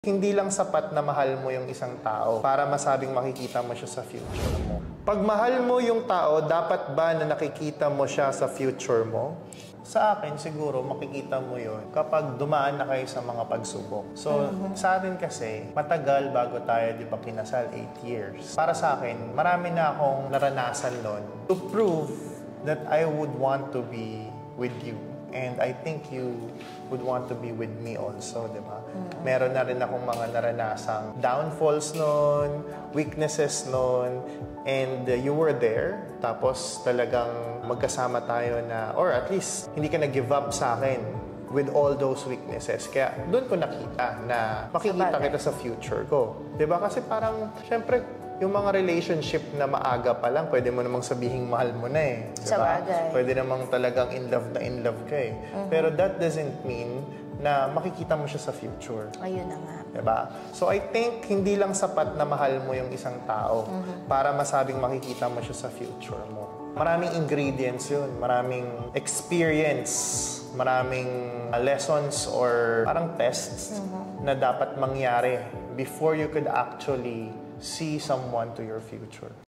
Hindi lang sapat na mahal mo yung isang tao para masabing makikita mo siya sa future mo. Pag mahal mo yung tao, dapat ba na nakikita mo siya sa future mo? Sa akin, siguro, makikita mo yun kapag dumaan na kayo sa mga pagsubok. So, sa atin kasi, matagal bago tayo, di ba, kinasal, 8 years. Para sa akin, marami na akong naranasan nun to prove that I would want to be with you. And I think you would want to be with me also, di ba? Meron na rin akong mga naranasang downfalls nun, weaknesses nun, and you were there. Tapos talagang magkasama tayo na, or at least, hindi ka nag-give up sa akin with all those weaknesses. Kaya doon ko nakita na makikita kita sa future ko. Di ba? Kasi parang, syempre, yung mga relationship na maaga pa lang, pwede mo namang sabihing mahal mo na eh. Diba? Sabagay. Pwede namang talagang in love ka eh. Pero that doesn't mean na makikita mo siya sa future. Ayun na nga. Diba? So I think hindi lang sapat na mahal mo yung isang tao para masabing makikita mo siya sa future mo. Maraming ingredients yun. Maraming experience. Maraming lessons or parang tests na dapat mangyari before you could actually see someone to your future.